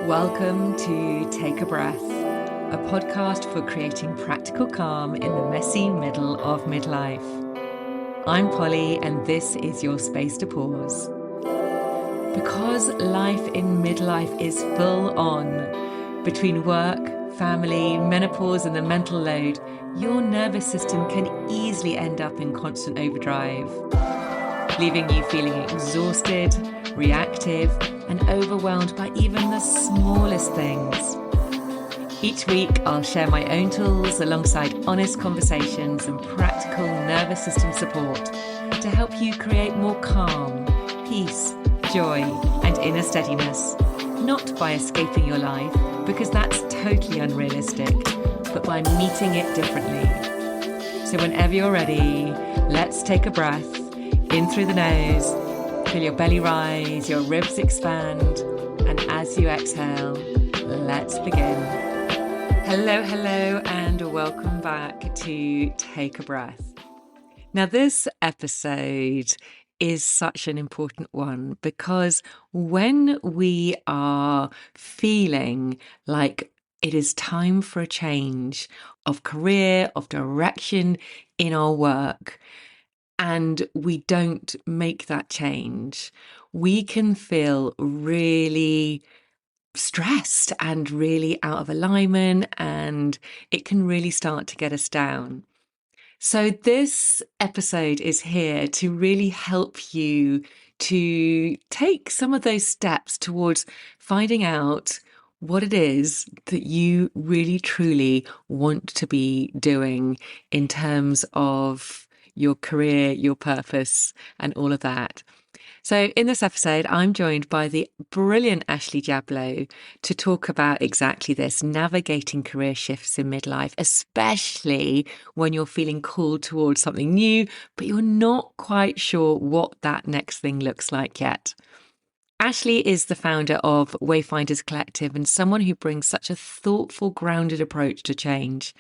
Welcome to Take a Breath, a podcast for creating practical calm in the messy middle of midlife. I'm Polly, and this is your space to pause. Because life in midlife is full on, between work, family, menopause, and the mental load, your nervous system can easily end up in constant overdrive, leaving you feeling exhausted, reactive, and overwhelmed by even the smallest things. Each week, I'll share my own tools alongside honest conversations and practical nervous system support to help you create more calm, peace, joy, and inner steadiness, not by escaping your life, because that's totally unrealistic, but by meeting it differently. So whenever you're ready, let's take a breath in through the nose. Feel your belly rise, your ribs expand, and as you exhale, let's begin. Hello, and welcome back to Take a Breath. Now, this episode is such an important one because when we are feeling like it is time for a change of career, of direction in our work, and we don't make that change, we can feel really stressed and really out of alignment, and it can really start to get us down. So this episode is here to really help you to take some of those steps towards finding out what it is that you really truly want to be doing in terms of your career, your purpose, and all of that. So in this episode, I'm joined by the brilliant Ashley Jablow to talk about exactly this, navigating career shifts in midlife, especially when you're feeling called towards something new, but you're not quite sure what that next thing looks like yet. Ashley is the founder of Wayfinders Collective and someone who brings such a thoughtful, grounded approach to change.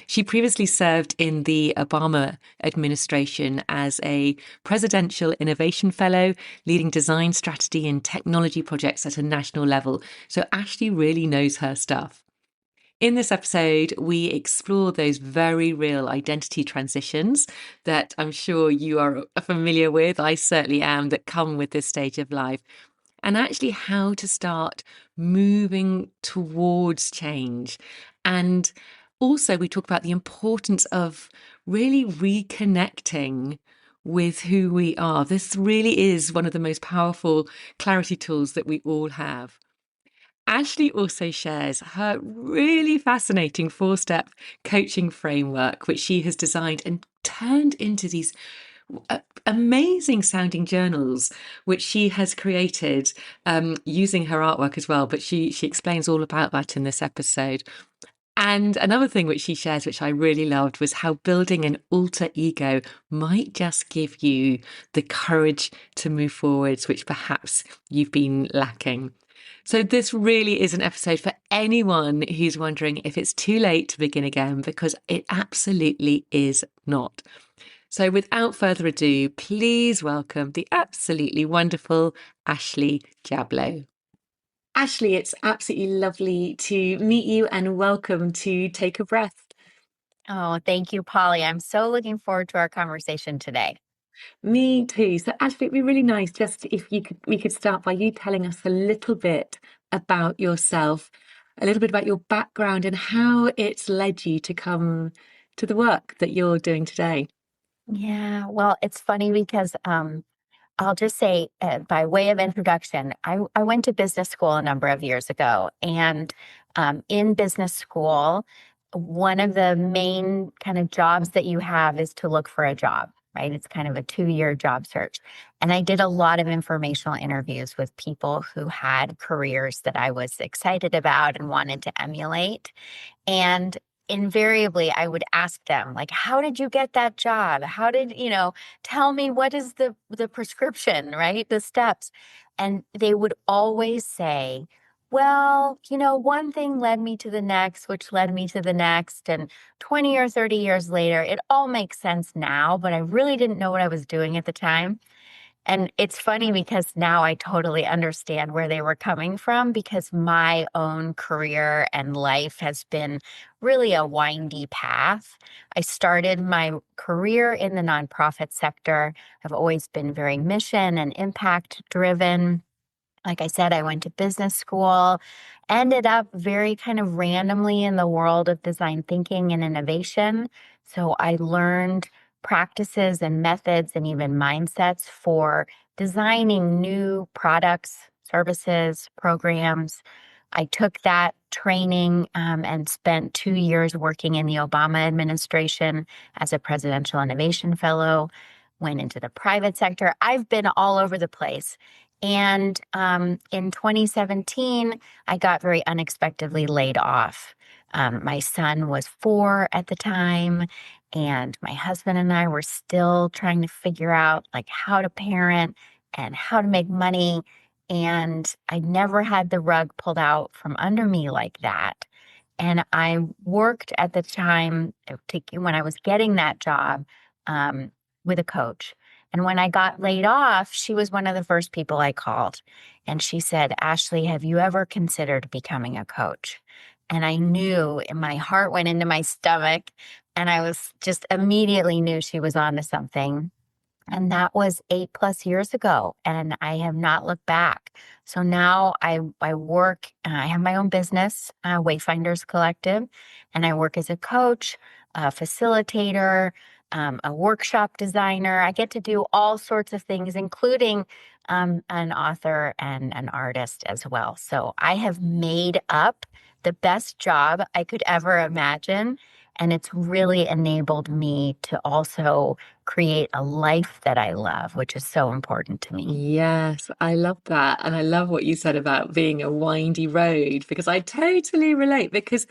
She previously served in the Obama administration as a Presidential Innovation Fellow, leading design strategy and technology projects at a national level. So Ashley really knows her stuff. In this episode, we explore those very real identity transitions that I'm sure you are familiar with. I certainly am, that come with this stage of life. And actually how to start moving towards change. And also we talk about the importance of really reconnecting with who we are. This really is one of the most powerful clarity tools that we all have. Ashley also shares her really fascinating 4-step coaching framework, which she has designed and turned into these amazing sounding journals, which she has created using her artwork as well. But she explains all about that in this episode. And another thing which she shares, which I really loved, was how building an alter ego might just give you the courage to move forwards, which perhaps you've been lacking. So this really is an episode for anyone who's wondering if it's too late to begin again, because it absolutely is not. So without further ado, please welcome the absolutely wonderful Ashley Jablow. Ashley, it's absolutely lovely to meet you and welcome to Take a Breath. Oh, thank you, Polly. I'm so looking forward to our conversation today. Me too. So Ashley, it'd be really nice just if we could start by you telling us a little bit about yourself, a little bit about your background and how it's led you to come to the work that you're doing today. Yeah, well, it's funny because I'll just say, by way of introduction, I went to business school a number of years ago. And in business school, one of the main kind of jobs that you have is to look for a job, right? It's kind of a 2-year job search. And I did a lot of informational interviews with people who had careers that I was excited about and wanted to emulate. And invariably, I would ask them, like, how did you get that job? How did, tell me what is the prescription, right? The steps. And they would always say, well, one thing led me to the next, which led me to the next. And 20 or 30 years later, it all makes sense now, but I really didn't know what I was doing at the time. And it's funny because now I totally understand where they were coming from because my own career and life has been really a windy path. I started my career in the nonprofit sector. I've always been very mission and impact driven. Like I said, I went to business school, ended up very kind of randomly in the world of design thinking and innovation. So I learned practices and methods and even mindsets for designing new products, services, programs. I took that training and spent 2 years working in the Obama administration as a presidential innovation fellow, went into the private sector. I've been all over the place. And in 2017, I got very unexpectedly laid off. My son was 4 at the time, and my husband and I were still trying to figure out like how to parent and how to make money. And I never had the rug pulled out from under me like that. And I worked at the time when I was getting that job um, with a coach. And when I got laid off, she was one of the first people I called. And she said, Ashley, have you ever considered becoming a coach? And I knew, and my heart went into my stomach. And I was just immediately knew she was on to something. And that was 8+ years ago, and I have not looked back. So now I work, I have my own business, Wayfinders Collective, and I work as a coach, a facilitator, a workshop designer. I get to do all sorts of things, including an author and an artist as well. So I have made up the best job I could ever imagine. And it's really enabled me to also create a life that I love, which is so important to me. Yes, I love that. And I love what you said about being a windy road because I totally relate because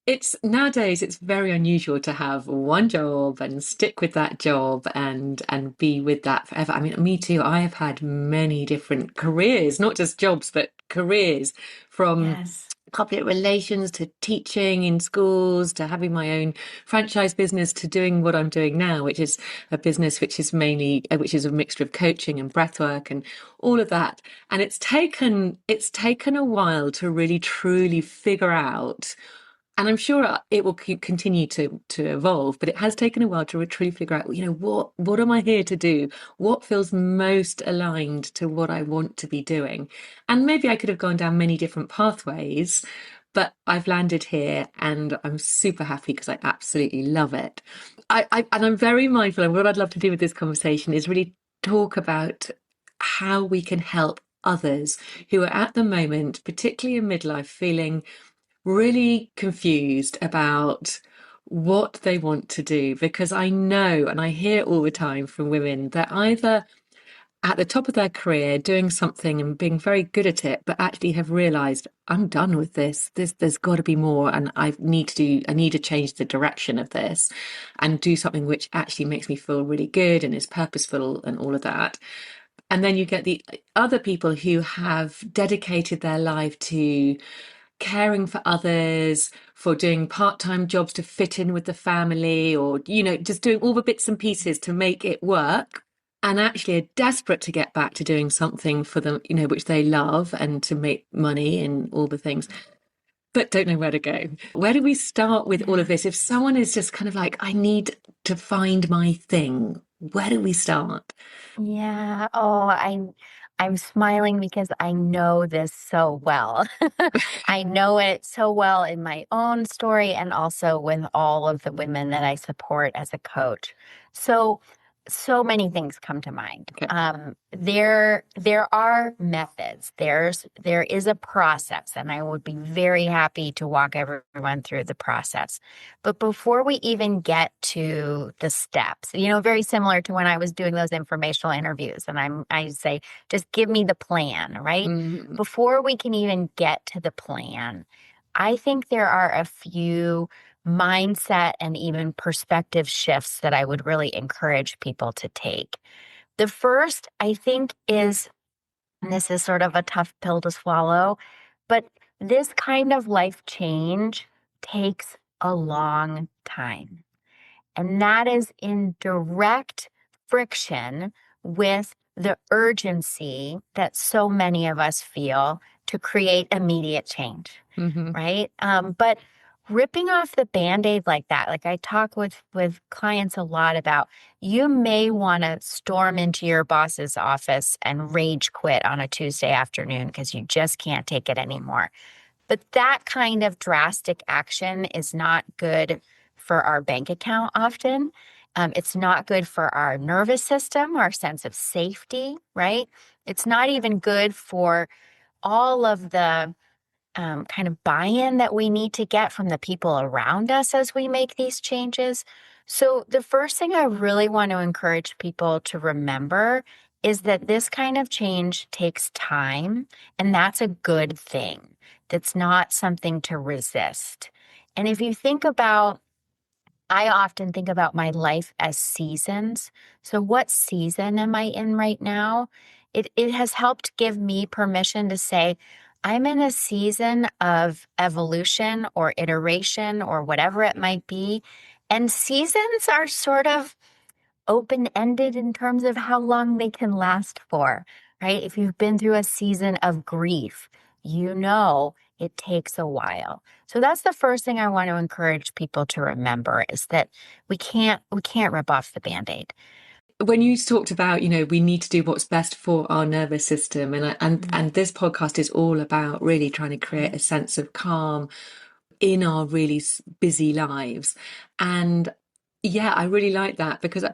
it's nowadays it's very unusual to have one job and stick with that job and be with that forever. I mean, me too. I have had many different careers, not just jobs, but careers from Yes. public relations to teaching in schools to having my own franchise business to doing what I'm doing now, which is a business which is mainly which is a mixture of coaching and breathwork and all of that. And it's taken a while to really truly figure out, and I'm sure it will continue to evolve, but it has taken a while to truly figure out, what am I here to do? What feels most aligned to what I want to be doing? And maybe I could have gone down many different pathways, but I've landed here and I'm super happy because I absolutely love it. And I'm very mindful, and what I'd love to do with this conversation is really talk about how we can help others who are at the moment, particularly in midlife, feeling really confused about what they want to do, because I know and I hear all the time from women they're either at the top of their career doing something and being very good at it, but actually have realized I'm done with this. There's got to be more, and I need to change the direction of this and do something which actually makes me feel really good and is purposeful and all of that. And then you get the other people who have dedicated their life to caring for others, for doing part-time jobs to fit in with the family, or, just doing all the bits and pieces to make it work. And actually are desperate to get back to doing something for them, which they love and to make money and all the things, but don't know where to go. Where do we start with all of this? If someone is just kind of like, I need to find my thing, where do we start? Yeah. Oh, I'm smiling because I know this so well. I know it so well in my own story and also with all of the women that I support as a coach. So, so many things come to mind. Okay. There are methods. There is a process, and I would be very happy to walk everyone through the process. But before we even get to the steps, very similar to when I was doing those informational interviews, and I say, just give me the plan, right? Mhm. Before we can even get to the plan, I think there are a few mindset and even perspective shifts that I would really encourage people to take. The first, I think, is, and this is sort of a tough pill to swallow, but this kind of life change takes a long time. And that is in direct friction with the urgency that so many of us feel to create immediate change, Hmm. right? But ripping off the Band-Aid like that, like I talk with clients a lot about, you may want to storm into your boss's office and rage quit on a Tuesday afternoon because you just can't take it anymore. But that kind of drastic action is not good for our bank account often. It's not good for our nervous system, our sense of safety, right? It's not even good for all of the kind of buy-in that we need to get from the people around us as we make these changes. So the first thing I really want to encourage people to remember is that this kind of change takes time, and that's a good thing. That's not something to resist. And if you think about, I often think about my life as seasons. So what season am I in right now? It has helped give me permission to say, I'm in a season of evolution or iteration or whatever it might be. And seasons are sort of open-ended in terms of how long they can last for, right? If you've been through a season of grief, you know it takes a while. So that's the first thing I want to encourage people to remember is that we can't rip off the Band-Aid. When you talked about, we need to do what's best for our nervous system, Mhm. and this podcast is all about really trying to create a sense of calm in our really busy lives. And yeah, I really like that because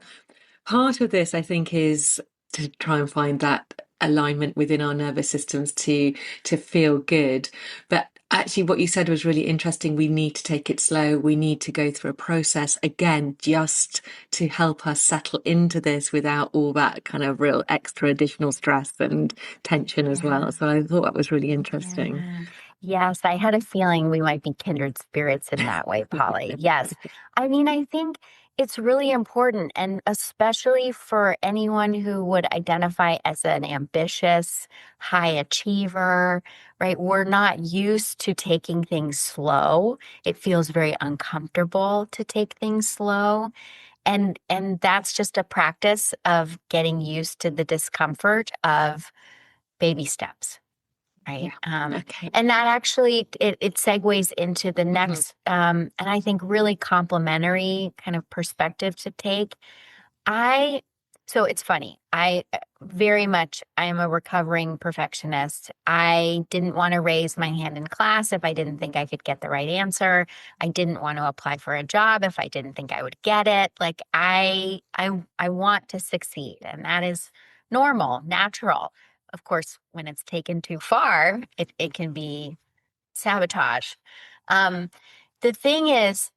part of this, I think, is to try and find that alignment within our nervous systems to feel good. But actually, what you said was really interesting. We need to take it slow. We need to go through a process again, just to help us settle into this without all that kind of real extra additional stress and tension as Yeah. well. So I thought that was really interesting. Yeah. Yes, I had a feeling we might be kindred spirits in that way, Polly. Yes. I mean, I think it's really important, and especially for anyone who would identify as an ambitious high achiever, right? We're not used to taking things slow. It feels very uncomfortable to take things slow. And that's just a practice of getting used to the discomfort of baby steps. Right. Yeah. Okay. And that actually it segues into the Mhm. next and I think really complementary kind of perspective to take. I so it's funny. I am a recovering perfectionist. I didn't want to raise my hand in class if I didn't think I could get the right answer. I didn't want to apply for a job if I didn't think I would get it. Like I want to succeed, and that is normal, natural. Of course, when it's taken too far, it can be sabotage. Um, the thing is,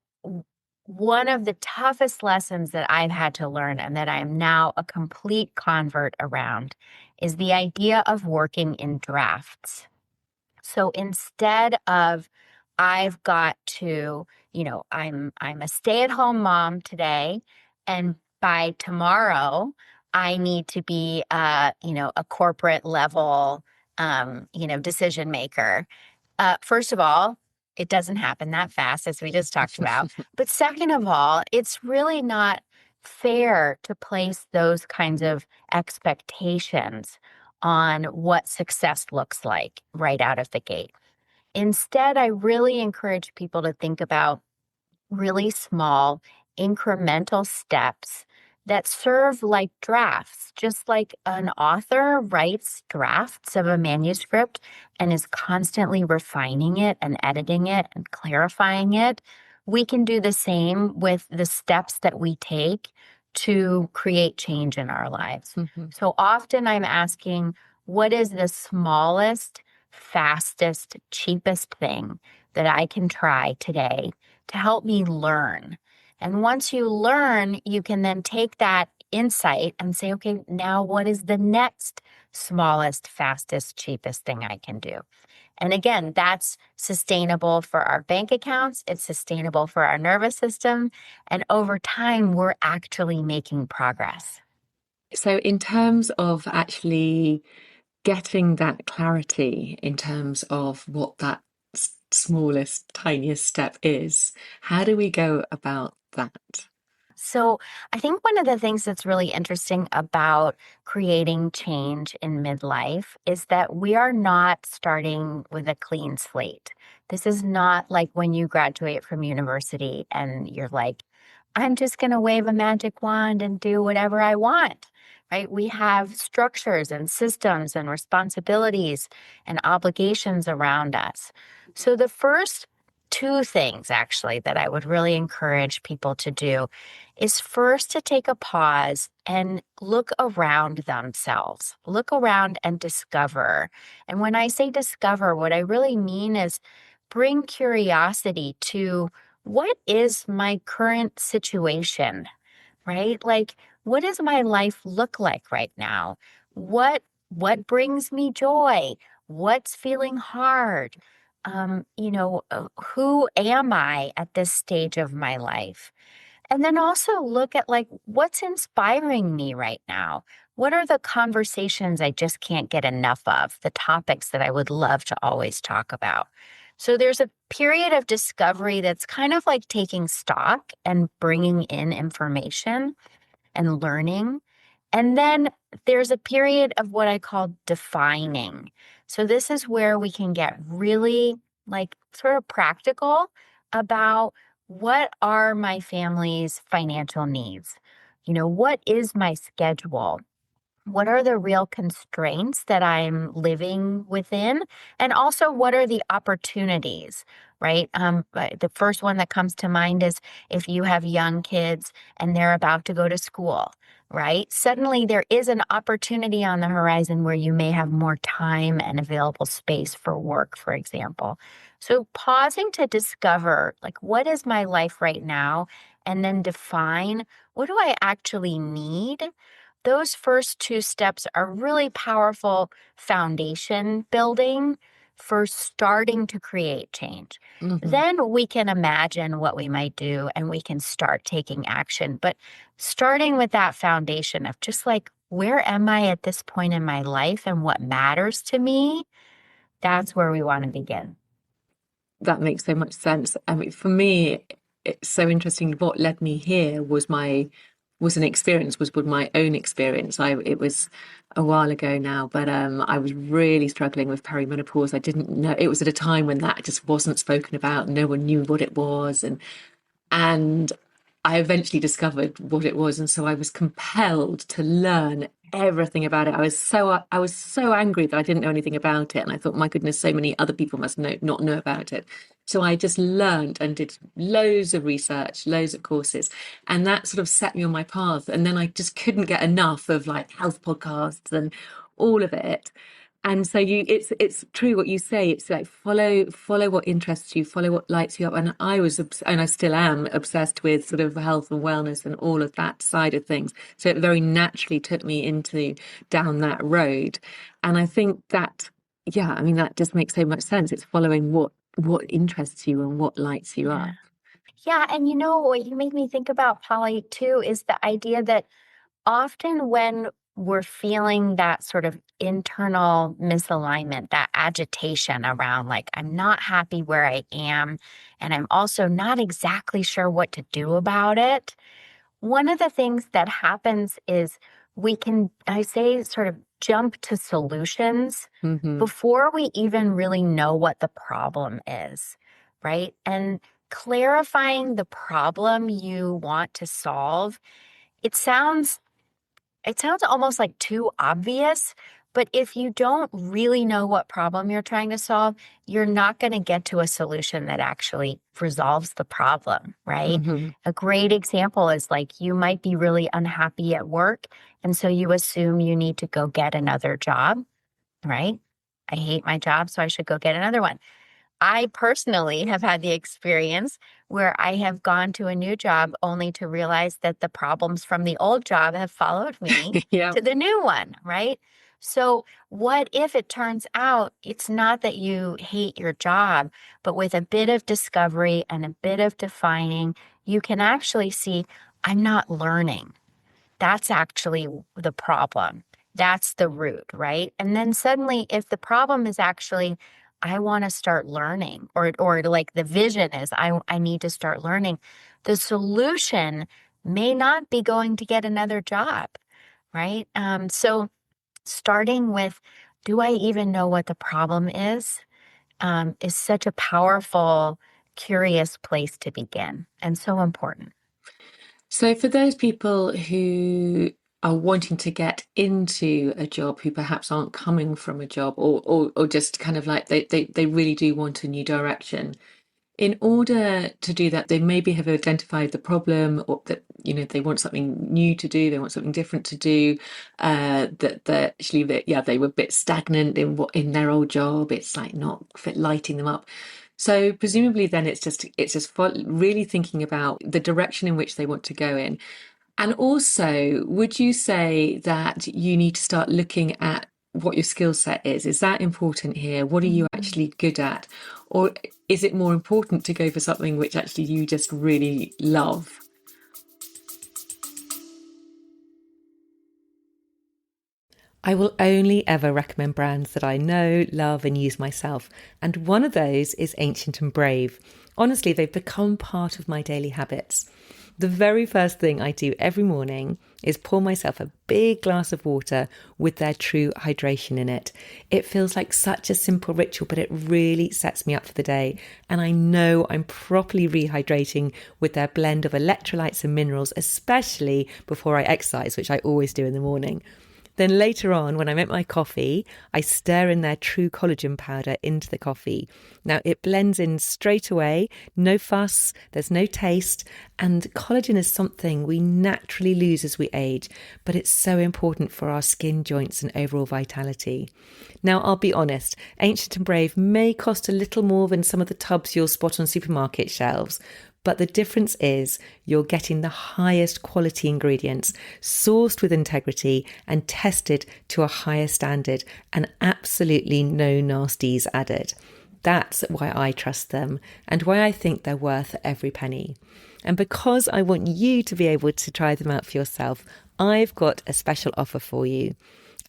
one of the toughest lessons that I've had to learn and that I am now a complete convert around is the idea of working in drafts. So instead of I've got to, I'm a stay-at-home mom today, and by tomorrow I need to be a corporate level decision maker. First of all, it doesn't happen that fast, as we just talked about. But second of all, it's really not fair to place those kinds of expectations on what success looks like right out of the gate. Instead, I really encourage people to think about really small, incremental steps that serve like drafts, just like an author writes drafts of a manuscript and is constantly refining it and editing it and clarifying it. We can do the same with the steps that we take to create change in our lives. Mhm. So often I'm asking, what is the smallest, fastest, cheapest thing that I can try today to help me learn? And once you learn, you can then take that insight and say, okay, now what is the next smallest, fastest, cheapest thing I can do? And again, that's sustainable for our bank accounts. It's sustainable for our nervous system. And over time, we're actually making progress. So, in terms of actually getting that clarity in terms of what that smallest, tiniest step is, how do we go about that? So I think one of the things that's really interesting about creating change in midlife is that we are not starting with a clean slate. This is not like when you graduate from university and you're like, I'm just going to wave a magic wand and do whatever I want, right? We have structures and systems and responsibilities and obligations around us. So the first two things actually that I would really encourage people to do is first to take a pause and look around themselves, look around and discover. And when I say discover, what I really mean is bring curiosity to what is my current situation, right? Like, what does my life look like right now? What brings me joy? What's feeling hard? Who am I at this stage of my life? And then also look at like what's inspiring me right now? What are the conversations I just can't get enough of? The topics that I would love to always talk about. So there's a period of discovery that's kind of like taking stock and bringing in information and learning. And then there's a period of what I call defining. So this is where we can get really like sort of practical about what are my family's financial needs? What is my schedule? What are the real constraints that I'm living within? And also, what are the opportunities, right? The first one that comes to mind is if you have young kids and they're about to go to school, right? Suddenly, there is an opportunity on the horizon where you may have more time and available space for work, for example. So, pausing to discover, like, what is my life right now? And then define what do I actually need? Those first two steps are really powerful foundation building for starting to create change. Hmm. Then we can imagine what we might do and we can start taking action. But starting with that foundation of just like, where am I at this point in my life and what matters to me? That's where we want to begin. That makes so much sense. I mean, for me, it's so interesting. What led me here was an experience, was with my own experience. It was a while ago now, but I was really struggling with perimenopause. I didn't know, it was at a time when that just wasn't spoken about. No one knew what it was, and I eventually discovered what it was, and so I was compelled to learn everything about it. I was so angry that I didn't know anything about it, and I thought, my goodness, so many other people must not know about it. So I just learned and did loads of research, loads of courses, and that sort of set me on my path. And then I just couldn't get enough of like health podcasts and all of it. And so it's true what you say. It's like follow what interests you, follow what lights you up. And and I still am obsessed with sort of health and wellness and all of that side of things. So it very naturally took me into down that road. And I think that, yeah, I mean, that just makes so much sense. It's following what interests you and what lights you up. Yeah. Yeah. And what you made me think about, Polly, too, is the idea that often when we're feeling that sort of internal misalignment, that agitation around like, I'm not happy where I am, and I'm also not exactly sure what to do about it. One of the things that happens is we can, I say, sort of jump to solutions Hmm. before we even really know what the problem is, right? And clarifying the problem you want to solve, it sounds almost like too obvious, but if you don't really know what problem you're trying to solve, you're not going to get to a solution that actually resolves the problem, right? Hmm. A great example is like you might be really unhappy at work, and so you assume you need to go get another job, right? I hate my job, so I should go get another one. I personally have had the experience where I have gone to a new job only to realize that the problems from the old job have followed me Yeah. to the new one, right? So, what if it turns out it's not that you hate your job, but with a bit of discovery and a bit of defining, you can actually see I'm not learning. That's actually the problem. That's the root, right? And then suddenly, if the problem is actually, I want to start learning, or like the vision is, I need to start learning, the solution may not be going to get another job, right? So starting with, do I even know what the problem is such a powerful, curious place to begin and so important. So for those people who are wanting to get into a job who perhaps aren't coming from a job or just kind of like they really do want a new direction, in order to do that, they maybe have identified the problem or that, they want something new to do, they want something different to do, that actually yeah, they were a bit stagnant in their old job. It's like not lighting them up. So presumably then it's just really thinking about the direction in which they want to go in. And also, would you say that you need to start looking at what your skill set is? Is that important here? What are you Mhm. actually good at? Or is it more important to go for something which actually you just really love? I will only ever recommend brands that I know, love, and use myself. And one of those is Ancient and Brave. Honestly, they've become part of my daily habits. The very first thing I do every morning is pour myself a big glass of water with their true hydration in it. It feels like such a simple ritual, but it really sets me up for the day. And I know I'm properly rehydrating with their blend of electrolytes and minerals, especially before I exercise, which I always do in the morning. Then later on, when I make my coffee, I stir in their true collagen powder into the coffee. Now it blends in straight away, no fuss, there's no taste, and collagen is something we naturally lose as we age, but it's so important for our skin, joints, and overall vitality. Now, I'll be honest, Ancient and Brave may cost a little more than some of the tubs you'll spot on supermarket shelves, but the difference is you're getting the highest quality ingredients, sourced with integrity and tested to a higher standard, and absolutely no nasties added. That's why I trust them and why I think they're worth every penny. And because I want you to be able to try them out for yourself, I've got a special offer for you.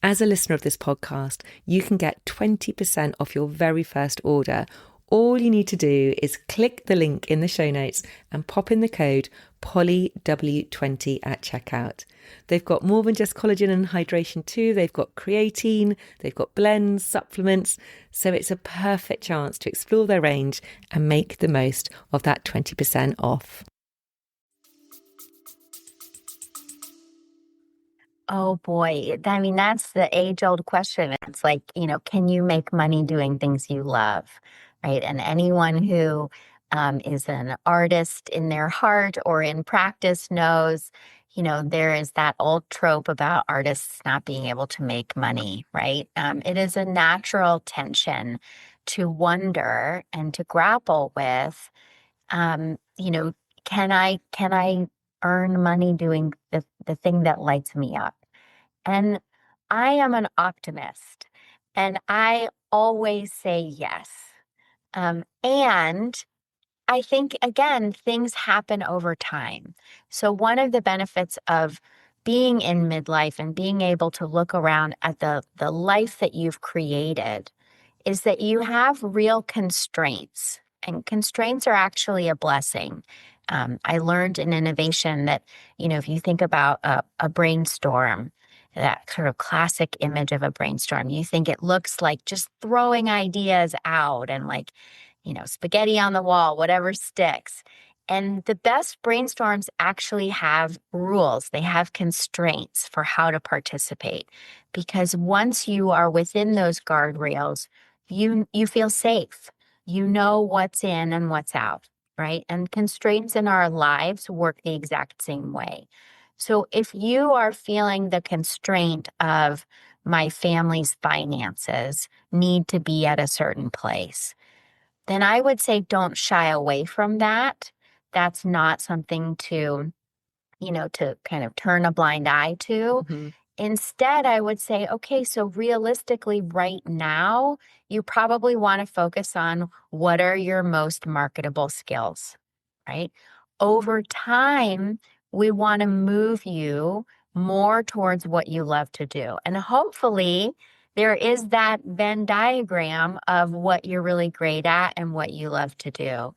As a listener of this podcast, you can get 20% off your very first order. All you need to do is click the link in the show notes and pop in the code POLYW20 at checkout. They've got more than just collagen and hydration too. They've got creatine, they've got blends, supplements. So it's a perfect chance to explore their range and make the most of that 20% off. Oh boy. I mean, that's the age-old question. It's like, can you make money doing things you love, right? And anyone who is an artist in their heart or in practice knows, there is that old trope about artists not being able to make money, right? It is a natural tension to wonder and to grapple with, um, you know, can I earn money doing the thing that lights me up? And I am an optimist and I always say yes. And I think, again, things happen over time. So, one of the benefits of being in midlife and being able to look around at the life that you've created is that you have real constraints, and constraints are actually a blessing. I learned in innovation that, if you think about a brainstorm, that sort of classic image of a brainstorm, you think it looks like just throwing ideas out and like, spaghetti on the wall, whatever sticks. And the best brainstorms actually have rules, they have constraints for how to participate. Because once you are within those guardrails, you feel safe. You know what's in and what's out, right? And constraints in our lives work the exact same way. So if you are feeling the constraint of my family's finances need to be at a certain place, then I would say don't shy away from that. That's not something to kind of turn a blind eye to. Mhm. Instead, I would say, okay, so realistically, right now, you probably want to focus on what are your most marketable skills, right? Over time, we want to move you more towards what you love to do. And hopefully, there is that Venn diagram of what you're really great at and what you love to do.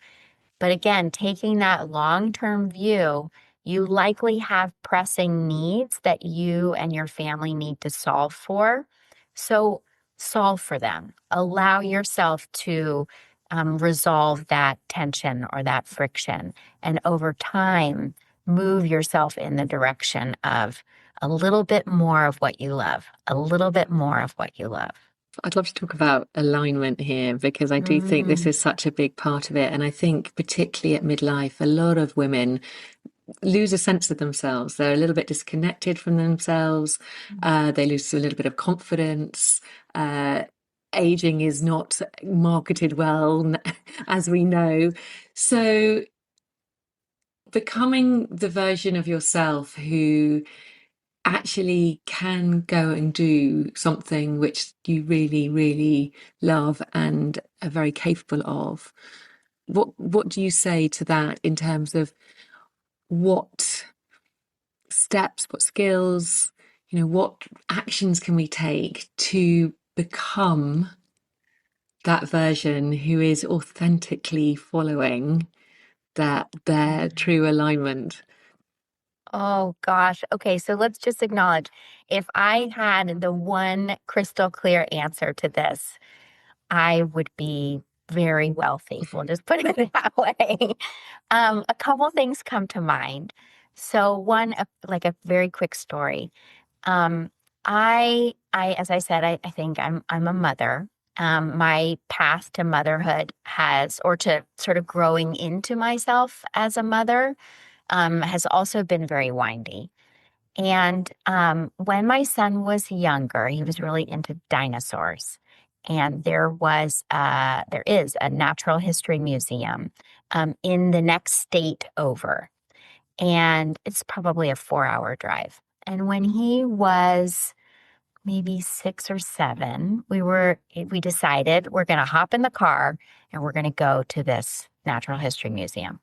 But again, taking that long term view you likely have pressing needs that you and your family need to solve for. So solve for them. Allow yourself to resolve that tension or that friction. And over time, move yourself in the direction of a little bit more of what you love, a little bit more of what you love. I'd love to talk about alignment here because I do think this Mm. is such a big part of it. And I think, particularly at midlife, a lot of women lose a sense of themselves. They're a little bit disconnected from themselves. They lose a little bit of confidence. Aging is not marketed well, as we know. So, becoming the version of yourself who actually can go and do something which you really, really love and are very capable of. What do you say to that in terms of what steps, what skills, what actions can we take to become that version who is authentically following their true alignment? Oh gosh. Okay, so let's just acknowledge if I had the one crystal clear answer to this, I would be very wealthy. We'll just put it that way. A couple things come to mind. So one, like a very quick story. Um, as I said, I think I'm a mother. My path to motherhood has, or to sort of growing into myself as a mother, has also been very windy. And when my son was younger, he was really into dinosaurs. And there is a natural history museum in the next state over. And it's probably a 4-hour drive. And when he was maybe 6 or 7, we decided we're going to hop in the car and we're going to go to this natural history museum.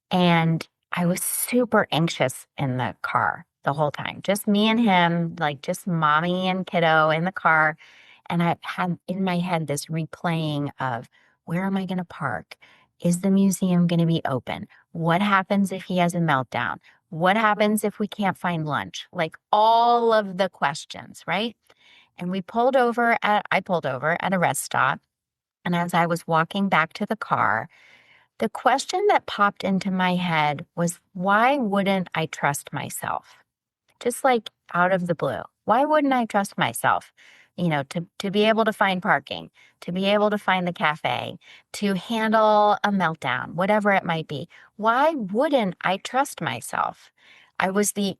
And I was super anxious in the car the whole time, just me and him, like just mommy and kiddo in the car. And I had in my head this replaying of, where am I going to park? Is the museum going to be open? What happens if he has a meltdown? What happens if we can't find lunch? Like all of the questions, right? And I pulled over at a rest stop. And as I was walking back to the car, the question that popped into my head was, why wouldn't I trust myself? Just like out of the blue. Why wouldn't I trust myself? To be able to find parking, to be able to find the cafe, to handle a meltdown, whatever it might be. Why wouldn't I trust myself? I was the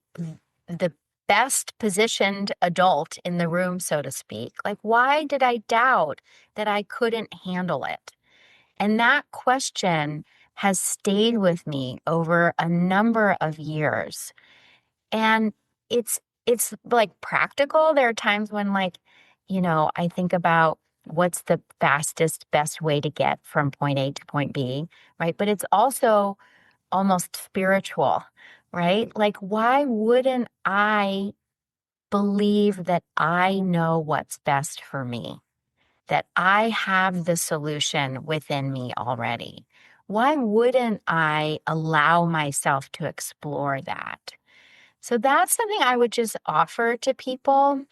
best positioned adult in the room, so to speak. Like, why did I doubt that I couldn't handle it? And that question has stayed with me over a number of years. And it's like practical. There are times when I think about what's the fastest, best way to get from point A to point B, right? But it's also almost spiritual, right? Like, why wouldn't I believe that I know what's best for me? That I have the solution within me already. Why wouldn't I allow myself to explore that? So that's something I would just offer to people,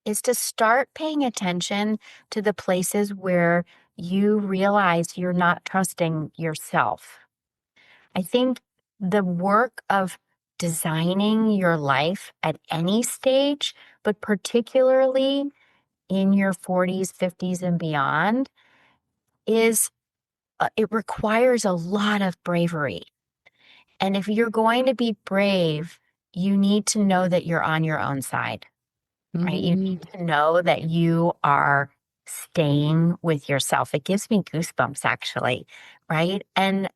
is to start paying attention to the places where you realize you're not trusting yourself. I think the work of designing your life at any stage, but particularly in your 40s, 50s, and beyond, is it requires a lot of bravery. And if you're going to be brave, you need to know that you're on your own side, right? You need to know that you are staying with yourself. It gives me goosebumps, actually, right? And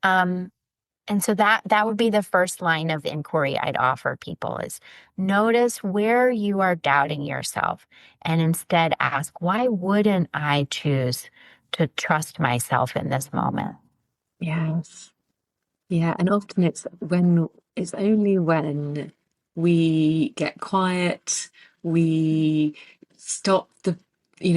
so that would be the first line of inquiry I'd offer people, is notice where you are doubting yourself and instead ask, why wouldn't I choose to trust myself in this moment? Yes. Yeah, and often it's only when we get quiet, we stop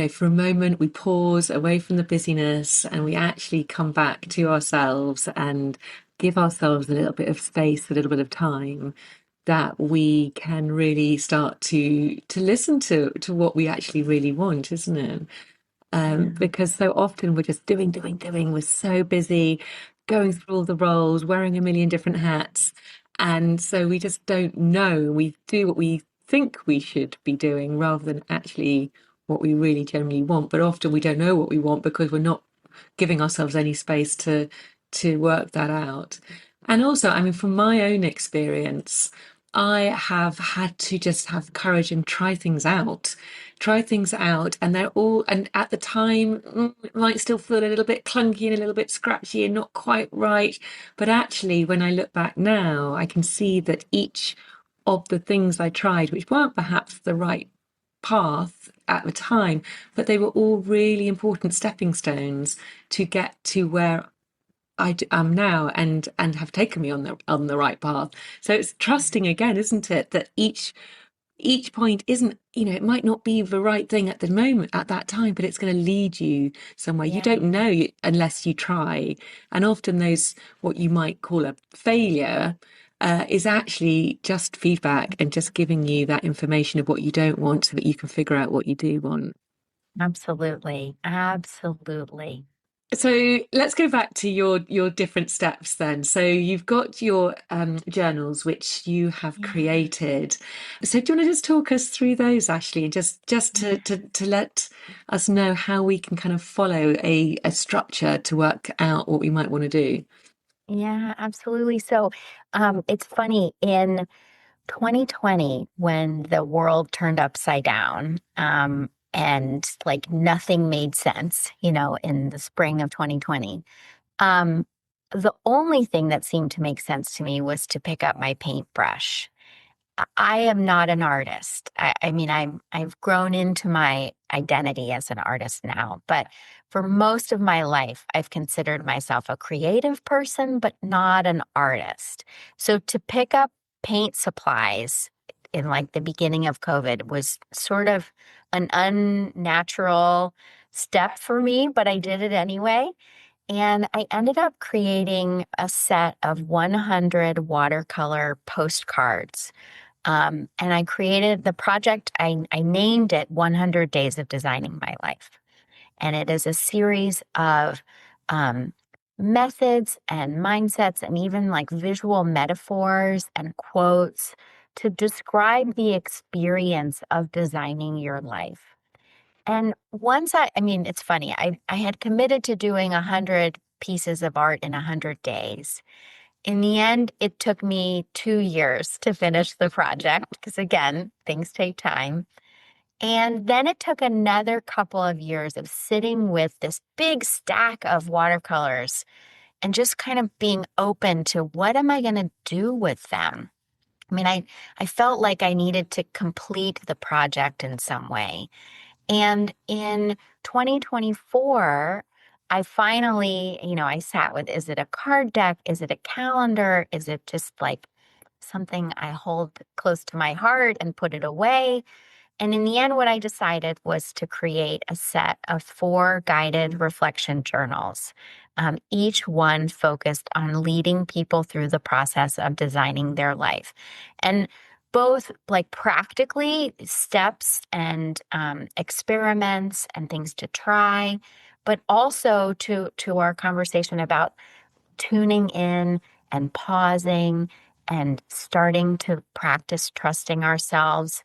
for a moment, we pause away from the busyness and we actually come back to ourselves and give ourselves a little bit of space, a little bit of time, that we can really start to listen to what we actually really want, isn't it? Yeah. Because so often we're just doing, doing, doing. We're so busy going through all the roles, wearing a million different hats. And so we just don't know. We do what we think we should be doing rather than actually what we really generally want. But often we don't know what we want because we're not giving ourselves any space to work that out. And also, I mean, from my own experience, I have had to just have courage and try things out. And they're all, and at the time, it might still feel a little bit clunky and a little bit scratchy and not quite right. But actually, when I look back now, I can see that each of the things I tried, which weren't perhaps the right path at the time, but they were all really important stepping stones to get to where I am now and have taken me on the right path. So it's trusting again, isn't it? That each point isn't, it might not be the right thing at the moment at that time, but it's going to lead you somewhere. You Yeah. don't know unless you try. And often those, what you might call a failure, is actually just feedback and just giving you that information of what you don't want so that you can figure out what you do want. Absolutely. Absolutely. So let's go back to your different steps then. So you've got your journals which you have Yeah. created. So do you want to just talk us through those, Ashley, and just Yeah. to let us know how we can kind of follow a structure to work out what we might want to do? Yeah, absolutely. So, it's funny in 2020 when the world turned upside down, and like nothing made sense, in the spring of 2020. Um, the only thing that seemed to make sense to me was to pick up my paintbrush. I am not an artist. I mean, I've grown into my identity as an artist now, but for most of my life, I've considered myself a creative person, but not an artist. So to pick up paint supplies in like the beginning of COVID was sort of an unnatural step for me, but I did it anyway. And I ended up creating a set of 100 watercolor postcards, and I created the project, I named it 100 Days of Designing My Life. And it is a series of um, methods and mindsets and even like visual metaphors and quotes to describe the experience of designing your life. And once I mean, it's funny, I had committed to doing 100 pieces of art in 100 days. In the end, it took me 2 years to finish the project because, again, things take time. And then it took another couple of years of sitting with this big stack of watercolors and just kind of being open to what am I going to do with them? I mean, I felt like I needed to complete the project in some way. And in 2024, I finally, I sat with, is it a card deck? Is it a calendar? Is it just like something I hold close to my heart and put it away? And in the end, what I decided was to create a set of 4 guided reflection journals, each one focused on leading people through the process of designing their life. And both like practically steps and experiments and things to try, but also to our conversation about tuning in and pausing and starting to practice trusting ourselves.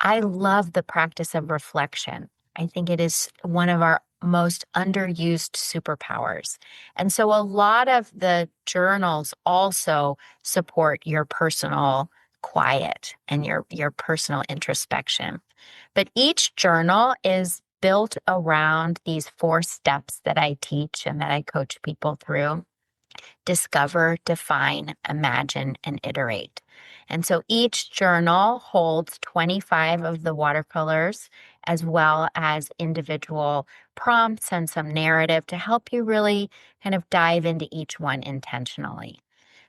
I love the practice of reflection. I think it is one of our most underused superpowers. And so a lot of the journals also support your personal quiet and your personal introspection. But each journal is built around these 4 steps that I teach and that I coach people through: discover, define, imagine, and iterate. And so each journal holds 25 of the watercolors, as well as individual prompts and some narrative to help you really kind of dive into each one intentionally.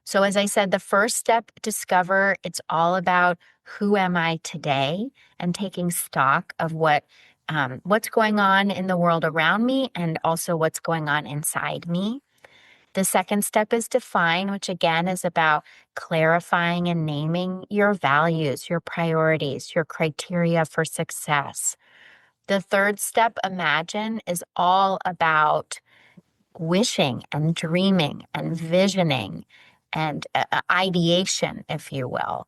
So, as I said, the first step, discover, it's all about who am I today and taking stock of what what's going on in the world around me and also what's going on inside me. The second step is define, which again is about clarifying and naming your values, your priorities, your criteria for success. The third step, imagine, is all about wishing and dreaming and visioning and ideation, if you will,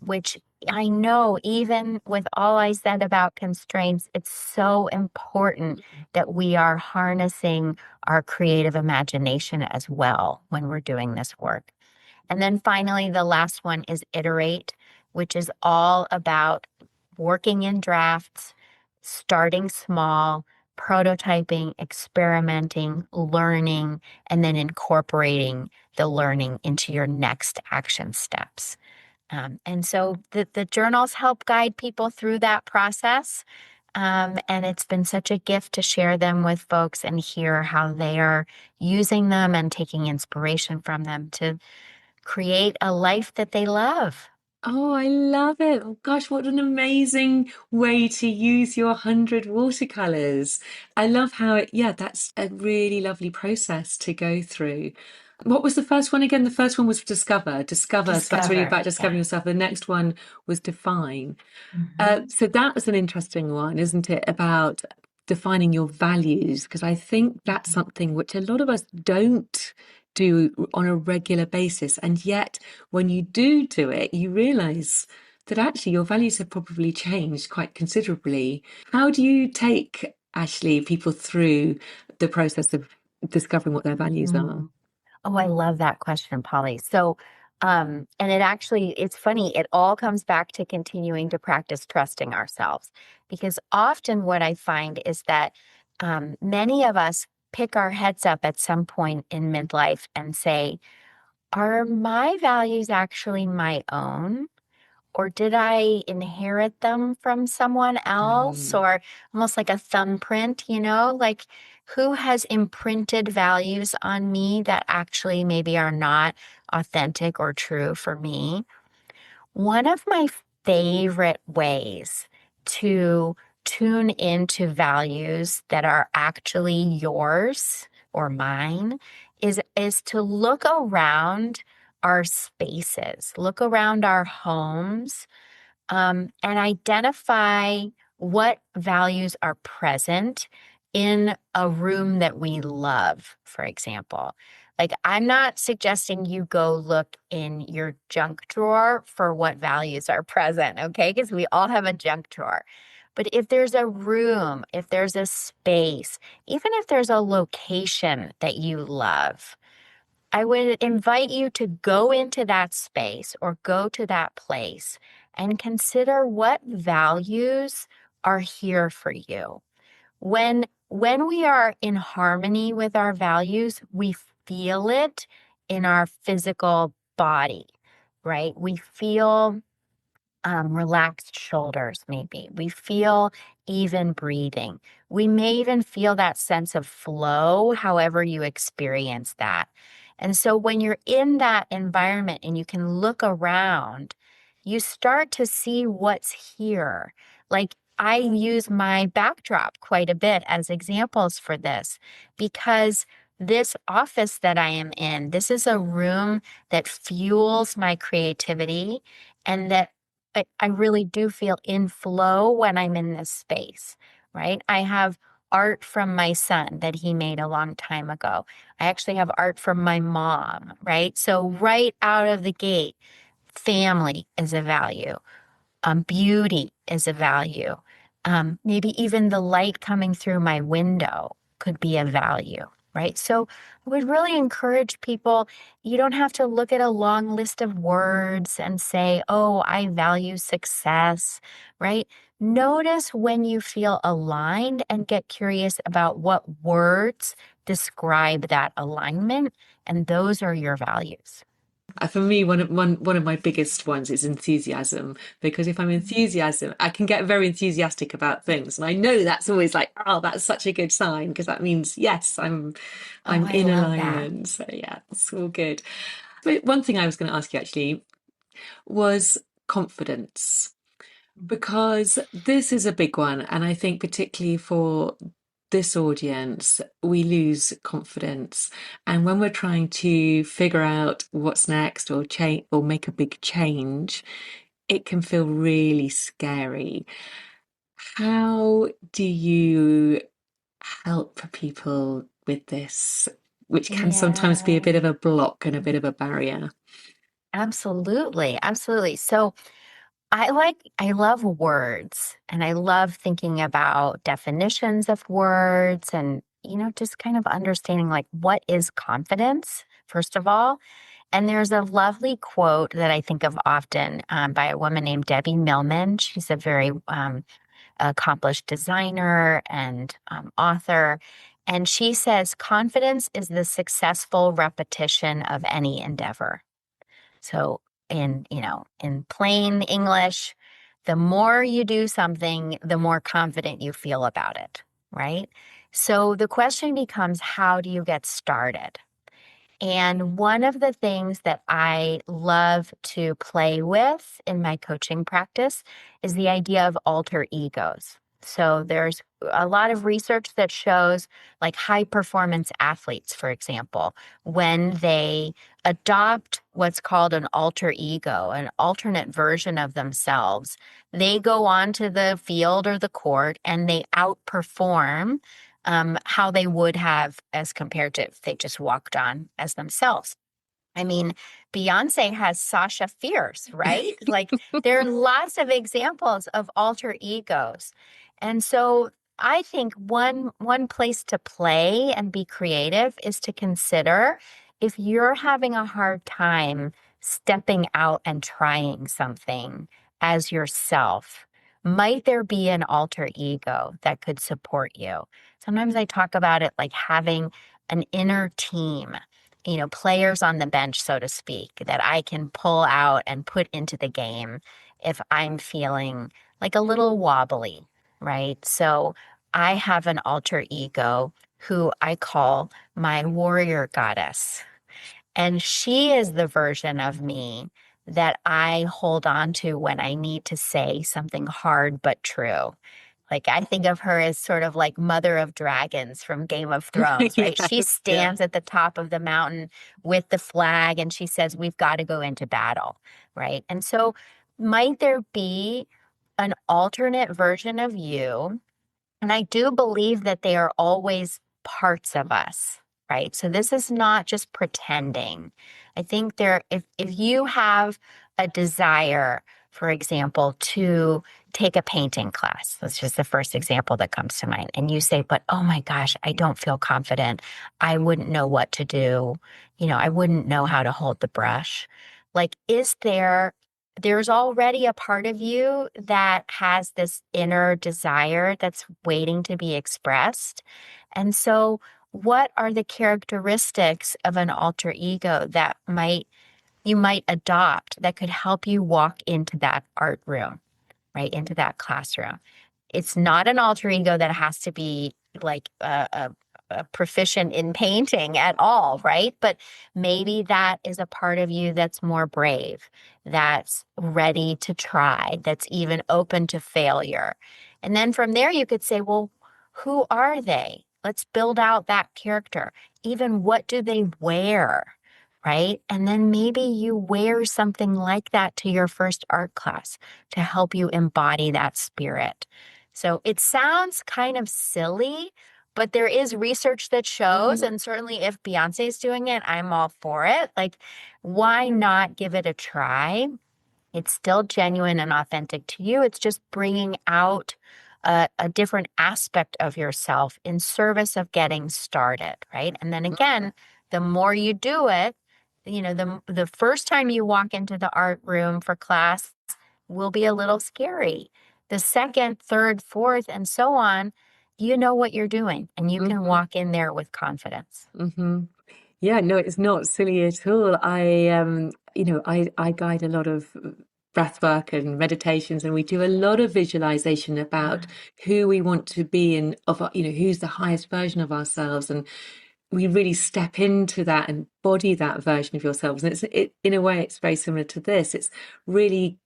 which I know even with all I said about constraints, it's so important that we are harnessing our creative imagination as well when we're doing this work. And then finally, the last one is iterate, which is all about working in drafts, starting small, prototyping, experimenting, learning, and then incorporating the learning into your next action steps. And so the journals help guide people through that process. And it's been such a gift to share them with folks and hear how they are using them and taking inspiration from them to create a life that they love. Oh, I love it. Oh, gosh, what an amazing way to use your 100 watercolors. I love how yeah, that's a really lovely process to go through. What was the first one again? The first one was discover. Discover. So that's really Discover. about discovering Yeah. yourself. The next one was define. Mhm. So that was an interesting one, isn't it? About defining your values, because I think that's something which a lot of us don't do on a regular basis. And yet, when you do it, you realize that actually your values have probably changed quite considerably. How do you take, Ashley, people through the process of discovering what their values are? Mm. Oh, I love that question, Polly. So, and it's funny, it all comes back to continuing to practice trusting ourselves. Because often what I find is that many of us pick our heads up at some point in midlife and say, are my values actually my own? Or did I inherit them from someone else? Mm. Or almost like a thumbprint, like who has imprinted values on me that actually maybe are not authentic or true for me? One of my favorite ways to tune into values that are actually yours or mine is to look around our spaces, look around our homes, and identify what values are present in a room that we love, for example. Like, I'm not suggesting you go look in your junk drawer for what values are present, okay? Because we all have a junk drawer. But if there's a room, if there's a space, even if there's a location that you love, I would invite you to go into that space or go to that place and consider what values are here for you. When we are in harmony with our values, we feel it in our physical body, right? We feel relaxed shoulders, maybe. We feel even breathing. We may even feel that sense of flow, however you experience that. And so when you're in that environment and you can look around, you start to see what's here. Like, I use my backdrop quite a bit as examples for this because this office that I am in, this is a room that fuels my creativity and that I really do feel in flow when I'm in this space, right? I have art from my son that he made a long time ago. I actually have art from my mom, right? So, right out of the gate, family is a value. Beauty is a value. Maybe even the light coming through my window could be a value, right? So I would really encourage people, you don't have to look at a long list of words and say, oh, I value success, right? Notice when you feel aligned and get curious about what words describe that alignment, and those are your values. For me, one of my biggest ones is enthusiasm, because if I'm enthusiasm, I can get very enthusiastic about things, and I know that's always like, oh, that's such a good sign because that means yes, I'm Oh, I'm I in love that. alignment. So yeah, it's all good. But one thing I was going to ask you actually was confidence. Because this is a big one, and I think particularly for this audience, we lose confidence. And when we're trying to figure out what's next or change or make a big change, it can feel really scary. How do you help people with this, which can sometimes be a Yeah, bit of a block and a bit of a barrier? absolutely. Absolutely. So I love words and I love thinking about definitions of words and, just kind of understanding like what is confidence, first of all. And there's a lovely quote that I think of often by a woman named Debbie Millman. She's a very accomplished designer and author. And she says, confidence is the successful repetition of any endeavor. So in plain English, the more you do something, the more confident you feel about it, right? So the question becomes, how do you get started? And one of the things that I love to play with in my coaching practice is the idea of alter egos. So there's a lot of research that shows like high performance athletes, for example, when they adopt what's called an alter ego, an alternate version of themselves, they go onto the field or the court and they outperform how they would have as compared to if they just walked on as themselves. I mean, Beyonce has Sasha Fierce, right? Like there are lots of examples of alter egos. And so I think one place to play and be creative is to consider if you're having a hard time stepping out and trying something as yourself, might there be an alter ego that could support you? Sometimes I talk about it like having an inner team, players on the bench, so to speak, that I can pull out and put into the game if I'm feeling like a little wobbly, right? So I have an alter ego who I call my warrior goddess. And she is the version of me that I hold on to when I need to say something hard but true. Like I think of her as sort of like Mother of Dragons from Game of Thrones, right? She Yes, yeah. stands at the top of the mountain with the flag and she says, we've got to go into battle, right? And so, might there be an alternate version of you? And I do believe that they are always parts of us, right? So this is not just pretending. I think if you have a desire, for example, to take a painting class, that's just the first example that comes to mind, and you say, but oh my gosh, I don't feel confident. I wouldn't know what to do. I wouldn't know how to hold the brush. Like, there's already a part of you that has this inner desire that's waiting to be expressed. And so, what are the characteristics of an alter ego that you might adopt that could help you walk into that art room, right? Into that classroom? It's not an alter ego that has to be like a proficient in painting at all, right? But maybe that is a part of you that's more brave, that's ready to try, that's even open to failure. And then from there, you could say, well, who are they? Let's build out that character. Even what do they wear? Right. And then maybe you wear something like that to your first art class to help you embody that spirit. So it sounds kind of silly, but there is research that shows, Mhm. and certainly if Beyonce is doing it, I'm all for it. Like, why not give it a try? It's still genuine and authentic to you. It's just bringing out a different aspect of yourself in service of getting started, right? And then again, the more you do it, the first time you walk into the art room for class will be a little scary. The second, third, fourth, and so on, you know what you're doing, and you can Mhm. walk in there with confidence. Hmm. Yeah, no, it's not silly at all. I guide a lot of breath work and meditations, and we do a lot of visualization about who we want to be and who's the highest version of ourselves, and we really step into that and body that version of yourselves. And in a way, it's very similar to this. It's really,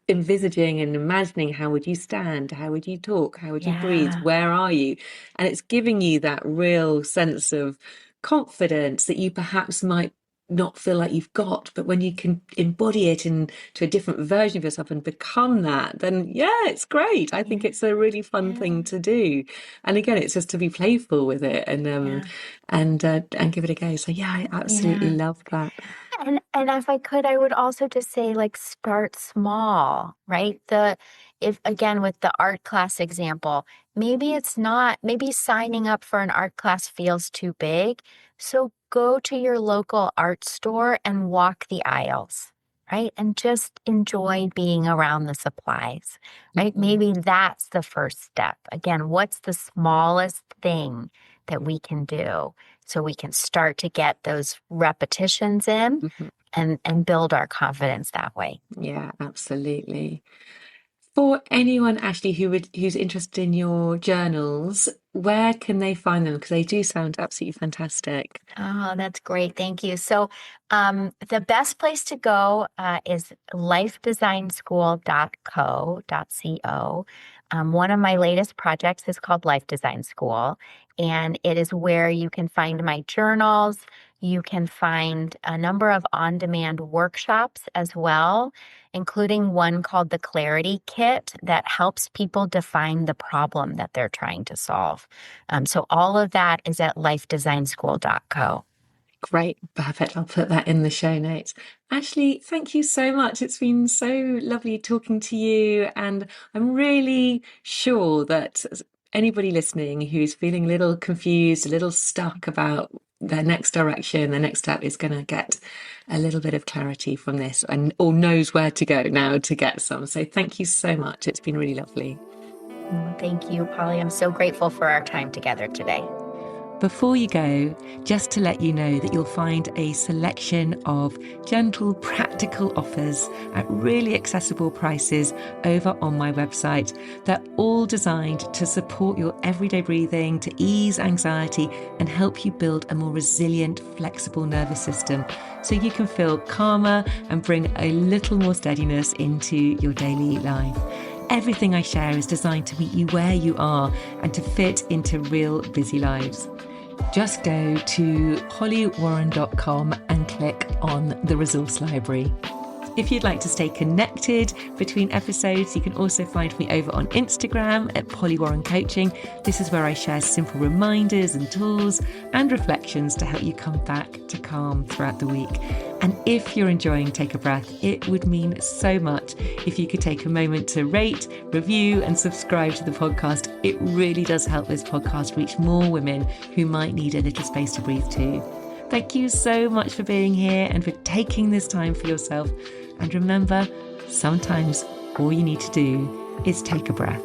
envisaging and imagining, how would you stand? How would you talk? How would you breathe? Yeah. Where are you? And it's giving you that real sense of confidence that you perhaps might not feel like you've got, but when you can embody it into a different version of yourself and become that, then yeah, it's great. I think Yeah. it's a really fun Yeah. thing to do. And again, it's just to be playful with it Yeah. and give it a go. So yeah, I absolutely Yeah. love that. And if I could, I would also just say, like, start small, right? If again, with the art class example, maybe signing up for an art class feels too big. So go to your local art store and walk the aisles, right? And just enjoy being around the supplies, right? Mhm. Maybe that's the first step. Again, what's the smallest thing that we can do so we can start to get those repetitions in Mhm. and build our confidence that way. Yeah, absolutely. For anyone, Ashley, who's interested in your journals, where can they find them? Because they do sound absolutely fantastic. Oh, that's great. Thank you. So, the best place to go is lifedesignschool.co.co. One of my latest projects is called Life Design School, and it is where you can find my journals. You can find a number of on-demand workshops as well, including one called the Clarity Kit that helps people define the problem that they're trying to solve. So all of that is at lifedesignschool.co. Great, perfect. I'll put that in the show notes. Ashley, thank you so much. It's been so lovely talking to you, and I'm really sure that anybody listening who's feeling a little confused, a little stuck about their next direction, their next step, is going to get a little bit of clarity from this and or knows where to go now to get some. So thank you so much. It's been really lovely. Thank you, Polly. I'm so grateful for our time together today. Before you go, just to let you know that you'll find a selection of gentle, practical offers at really accessible prices over on my website. They're all designed to support your everyday breathing, to ease anxiety, and help you build a more resilient, flexible nervous system so you can feel calmer and bring a little more steadiness into your daily life. Everything I share is designed to meet you where you are and to fit into real busy lives. Just go to pollywarren.com and click on the resource library. If you'd like to stay connected between episodes, you can also find me over on Instagram at Polly Warren Coaching. This is where I share simple reminders and tools and reflections to help you come back to calm throughout the week. And if you're enjoying Take a Breath, it would mean so much if you could take a moment to rate, review, and subscribe to the podcast. It really does help this podcast reach more women who might need a little space to breathe too. Thank you so much for being here and for taking this time for yourself. And remember, sometimes all you need to do is take a breath.